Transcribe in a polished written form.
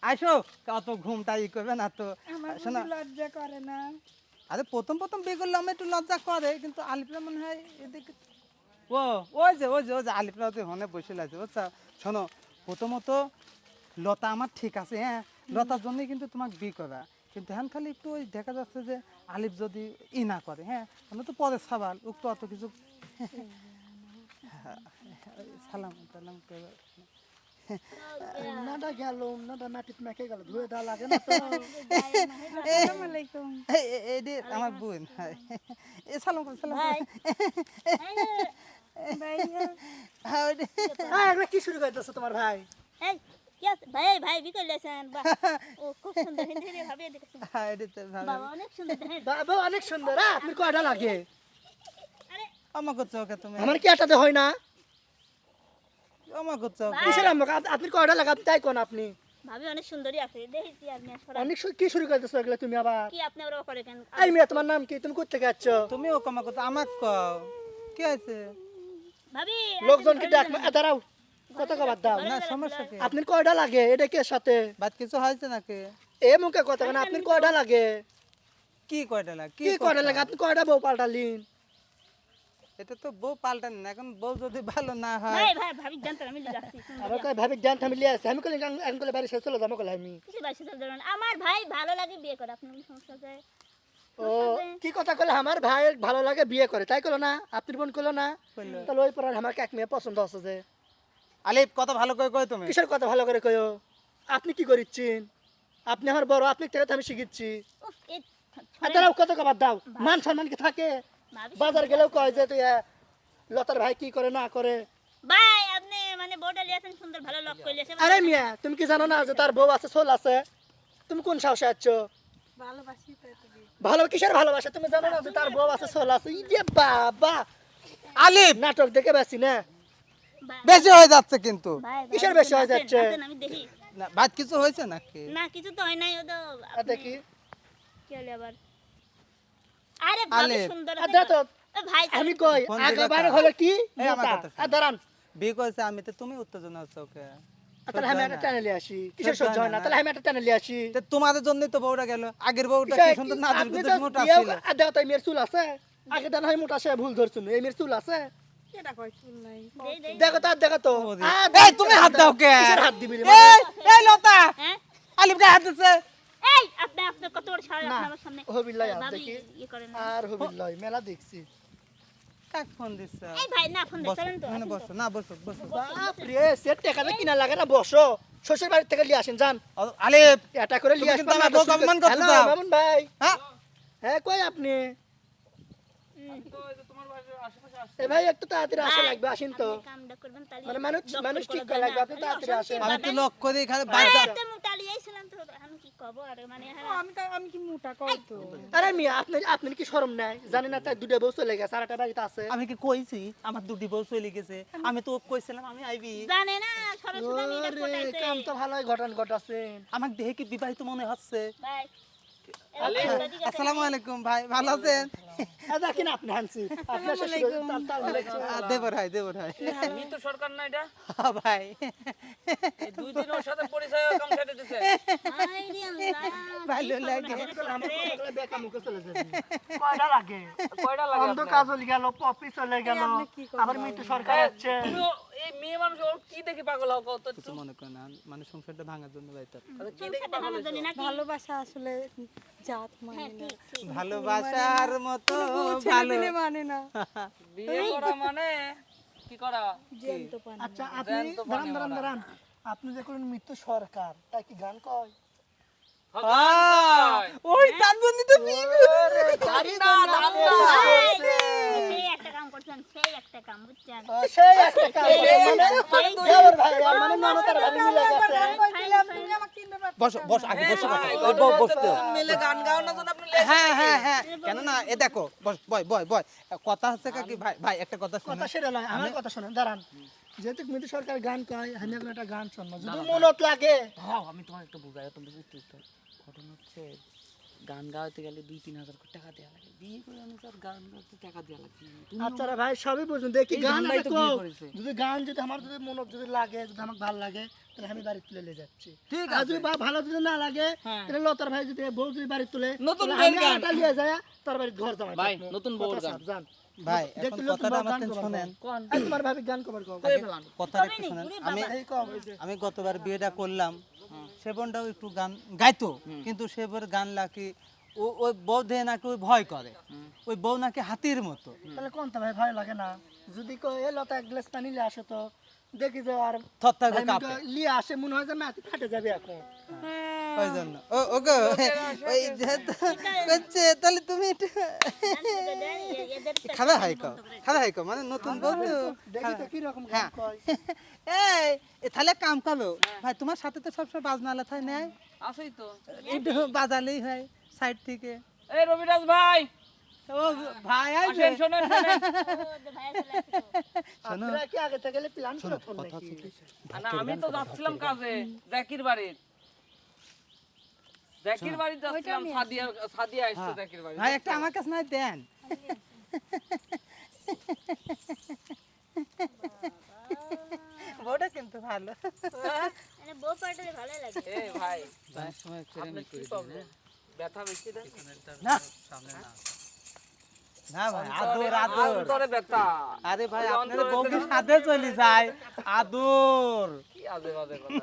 আইসো, অত ঘুমটা ই করবে না তো। আমার শোনো, বুঝি লজ্জা করে না? আরে প্রথম প্রথম বিয়ে করলে আমার একটু লজ্জা করে, কিন্তু আলিপরা মনে হয় এদিকে। ও, ওই যে আলিপরা ওদের হনে বসে আছে, বুঝছো? শোনো, প্রথমত লতা আমার ঠিক আছে, হ্যাঁ, লতার জন্যই কিন্তু তোমাকে বিয়ে করা। কিন্তু হ্যাঁ খালি একটু ওই দেখা যাচ্ছে যে আলিফ যদি ই না করে, হ্যাঁ, আমরা তো পরের সবাল উক্ত অত কিছু। সালাম টালাম করে। উন্নাটা গেল, উন্নাটা মাটিতে মেখে গেল, ধুয়ে দেওয়া লাগে না তো। আসসালামু আলাইকুম। এই যে আমার বোন, হ্যাঁ, এ সালাম করে সালাম করে। ভাইয়া হ্যাঁ, ওই যে, এগুলো কি শুরু করতেছে তোমার ভাই? ভাই ভাই বিকেল লেছেন বাহ ও খুব সুন্দর হিন্দি হিন্দি ভাবে দেখেছেন হ্যাঁ, এটা তো ভালো। বাবা অনেক সুন্দর দেখেন বাবা অনেক সুন্দর। আপনি কয়টা লাগে? আমাকে চোখে তুমি, আমার কি এটাতে হয় না? আমাকে চোখে। কিসের আমাকে? আপনি কয়টা লাগে? আপনি তাই কোন আপনি? ভাবি অনেক সুন্দরই আছে দেখি আপনি সরা অনেক কি শুরু করতেছো এগুলো তুমি আবার? কি আপনি ওরা করে কেন এই মেয়ে, তোমার নাম কি? তুমি কোথা থেকে আসছ? তুমিও কমা কথা আমাকে কও, কি আছে? ভাবি লোকজনকে ডাক, দাঁড়াও, কত কবার দাও। না সমস্যা কি? আপনার কয়টা লাগে? এটা কে সাথে? বাদ কিছু হয়েছে নাকি? এ মুখে কথা কেন? আপনার কয়টা লাগে? কি কয়টা লাগ? কি কয়টা লাগে? আপনি কয়টা বউ পাল্টালিন? এটা তো বউ পাল্টান না, এখন বউ যদি ভালো না হয়। ভাই ভাই ভাবি জানতাম আমি যাচ্ছি আবার কয় ভাবি জ্ঞান ফ্যামিলি আছে, আমি কইলে এখন কইলে বাড়ি শেষ চলে যাবো কইলে আমি। কিছু বাইসে চল ধরুন আমার ভাই ভালো লাগে বিয়ে করে আপনার কোনো সমস্যা আছে ও কি কথা কইলে? আমার ভাই ভালো লাগে বিয়ে করে, তাই কইলো না? আপনার বোন কইলো না? কইলো। তাহলে ওই পর আমার এক মেয়ে পছন্দ আছে যে। আলিফ কথা ভালো করে কই তুমি। কিসের কথা ভালো করে কইও? আপনি কি করিচ্ছেন? আপনি আমার বড়, আপনি থেকে তো আমি শিখিচ্ছি। উফ এই দাঁড়াও, কত কবার দাও। মান সম্মান কি থাকে? ভাবি বাজার গেলেও কয় যে তুই লতার ভাই কি করে না করে। ভাই আপনি মানে বড়টা লিয়েছেন সুন্দর ভালো লক কইলেছে আরে মিয়া, তুমি কি জানো না যে তার বউ আছে, সোল আছে? তুমি কোন সাহসে আছো? ভালোবাসি তো তুমি। ভালো কিসের ভালোবাসা? তুমি জানো না যে তার বউ আছে, সোল আছে? ই যে বাবা, আলিফ নাটক দেখে বেশি না? বেশি হয়ে যাচ্ছে কিন্তু। ভাই কিসের বেশি হয়ে যাচ্ছে? আমি দেখি না বাদ কিছু হয়েছে নাকি? না কিছু তো হয় নাই ও তো আর দেখি, কি হলো আবার আরে ভাবি আলে, সুন্দর আর দেখো, ভাই আমি কই কোন আগে দিকে বারে তা? হলো কি এই আমার মোটা। কথা শোনো। আর দাঁড়ান, বিয়ে করেছে আমি, তো তুমি উত্তেজনা হচ্ছে ওকে। তাহলে আমি একটা চ্যানেলে আসি। কিসের সহ্য হয় না? তাহলে আমি একটা চ্যানেলে আসি। তো তোমাদের জন্যই তো বউটা গেল, আগের বউটা কি সুন্দর না আপনি দুর্গ তো মোটা বিয়েও ছিল। আর দেখো তো এই মেয়ের চুল আছে? আগে দেন হয় মোটা, সে ভুল ধরছিল। এই মেয়ের চুল আছে? এটা কই চুল নাই? দেই দেই দেখো তো, আর দেখো তো। ও দি- আর এই তুমি হাত দাও কে? কিসের হাত দিবি রে? এই এই লতা, হ্যাঁ আলিফ গায়ে হাত দিছে। এই আপনি কত বড় সাহস না, আপনি আমার সামনে হবিল্লাহ আর ভাবি দেখি। ই করেন না আর হবিল্লাহ মেলা দেখছি। কাক ফোন দিছে? এই ভাই না ফোন বসো, দেন তো মানে বসো না, বসো বসো। বাপ রে, সেট টাকা দিয়ে কিনা লাগে না? বসো, শ্বশুর বাড়ি থেকে নিয়ে আসেন, যান। আলিফ, এটা করে তুমি নিয়ে কিন্তু আসবেন। আমার বউকে অপমান করতে হ্যালো চাও। মামুন ভাই। হ্যাঁ হ্যাঁ, কই আপনি? এ ভাই একটু তাড়াতাড়ি আসা লাগবে, আসেন তো। কামটা করবেন তাহলে মানে মানুষ ঠিক করে লাগবে, আপনি তাড়াতাড়ি আসেন। আমি তো লক করে খালি বাচ্চা। তুমি টালি আইছিলাম তো আমি কি কব আর মানে ও, আমি কি মোটা কই তো? আরে মিয়া, আপনি কি শরম নাই? জানেন না তার দুটো বউ চলে গেছে, আর একটা বাড়িতে আছে। আমি কি কইছি আমার দুটি বউ চলে গেছে? আমি তো কইছিলাম আমি আইবি। জানে না সরস্বতী আমি এটা ওরে, কোটাইছে কাম তো ভালোই ঘটান ঘটাছেন। আমাকে দেখে কি বিবাহিত মনে হচ্ছে? ভাই আসসালামু আলাইকুম ভাই, ভালো আছেন? দেখেন আপনি হানছি, আপনার শ্বশুর তাল মেরেছে। দেবর ভাই, দেবর ভাই। মৃত্যু সরকার না এটা? হ্যাঁ ভাই, এই 2 দিন ওর সাথে পরিচয় কম সেটে দিছে। হাই রে আল্লাহ ভালো লাগে। আমার বেকা মুখে চলে যাবে। কয়টা লাগে? কয়টা লাগে অন্ধ আপনার? কাজল গেল, পপি চলে গেল, আপনি কি করবেন? আবার মৃত্যু সরকার হচ্ছে। তুমি এই মেয়ে মানুষ ওর কি দেখে পাগল হও কত? কিছু মনে করে না, মানে সংসারটা ভাঙার জন্য ভাইটা। কি দেখে পাগল হইছো? জানি নাকি ভালোবাসা আসলে জাত মানে হ্যাঁ না। ঠিক ঠিক ভালোবাসার মতো ছেলে ভালো। দিলে মানে না। বিয়ে করা মানে কি করা? জ্যান্ত পানি। আচ্ছা আপনি দাঁড়ান, আপনি যে কোন মৃত্যু সরকার, তাই কি গান কয়? ওই তার জন্য তো বিয়ে সেই একটা কাম করছেন সেই একটা কাম বুঝছেন সেই একটা কাজ মানে দেওর ভাই, মানে ননতার ভাবি মিলে গেছে। তুমি আমাকে চিনতে পারছো? বসো বসো আগে বসো কথা। ভাই, ওই বউ বসতে। মিলে গান গাও না যেন আপনি হ্যাঁ হ্যাঁ হ্যাঁ, কেন না, এ দেখো বস, বয় বয় বয়। কথা হচ্ছে কি ভাই, ভাই একটা কথা কথা শুনো। সেটা নয়, আমার কথা শোনেন, দাঁড়ান। যেহেতু মৃত্যু সরকার গান কয়, আমি এখন একটা গান শুনবো, যদি মনত লাগে। দাও আমি তোমার একটু বুঝাই, তুমি বুঝতে ঘটনা হচ্ছে গান গাওয়াতে গেলে 2-3 হাজার করে টাকা দেওয়া লাগে, বিয়ে করে আমি স্যার গান গাইতে টাকা দেওয়া লাগবে। আচ্ছা রে ভাই সবই বুঝুন, দেখি এই গান ধান্দাই তো বিয়ে কও। করেছে। যদি গান যদি আমার যদি মনে যদি লাগে, যদি আমাকে ভালো লাগে, তাহলে আমি বাড়ি তুলে নিয়ে যাচ্ছি। ঠিক আর আছে। যদি ভালো যদি না লাগে, হ্যাঁ। তাহলে লতার ভাই যদি বউ যদি বাড়ি তুলে, নতুন তাহলে বউয়ের আমি গান। আটা নিয়ে যায় তার বাড়ি ঘর জামাই ভাই, থাকবো। নতুন বউয়ের কথা গান। সব জান। ভাই এখন দেখলে তো কথাটা বউ আমার গান থেকে কবার শোনেন, কোন এই তোমার ভাবি গান কবার কও। আগে কথাটা একটু তবে শোনেন। নেই, আমি এই কও। আমি গতবার বিয়েটা করলাম, সে বোনটাও একটু গান গাইতো, কিন্তু সে বোর গান নাকি ওই বউ দেহে নাকি ওই ভয় করে, ওই বউ নাকি হাতির মতো। তাহলে কোনটা ভাই ভালো লাগে না? যদি কই এ লতা এক গ্লাস পানি নিয়ে আসে তো দেখি যে আর থরথর করে আমি কাঁপে। তো লিয়ে আসে মনে হয় যে মাটি ফাটে যাবে এখন। ওই জন্য ওগো ওই যেহেতু করছে, তাহলে তুমি একটু খাবে হাইকো, খাবে হাইকো, মানে নতুন বউ তো। দেখি তো কি রকম গান হ্যাঁ। কয়। এই তাহলে কাম করো ভাই, তোমার সাথে তো সবসময় বাজনা আলাদা নেয়, আছেই তো। একটু বাজালেই হয় সাইড থেকে। এই রবিরাজ ভাই, ও ভাই আসবে। আসেন, শোনেন, শোনেন। শোনো, আপনারা কি আগে থেকে প্ল্যান করে ফোন কথা নাকি? হচ্ছে কি, না, আমি তো যাচ্ছিলাম কাজে, জাকির বাড়ির। জাকির বাড়ি যাচ্ছিলাম, সাদিয়া আসছে জাকির বাড়ি। ভাই একটা আমার কাছে নয় দেন। বউটা কিন্তু ভালো। মানে বউ পাল্টালে ভালো লাগে। এ ভাই, আপনার কি problem? ব্যথা বেশি দেন? না না ভাই, আদর আদর। অন্তরে ব্যথা। আরে ভাই ওই আপনার অন্তরে বউকে সাথে চলে যায়, আদর। কি আজে বাজে কথা।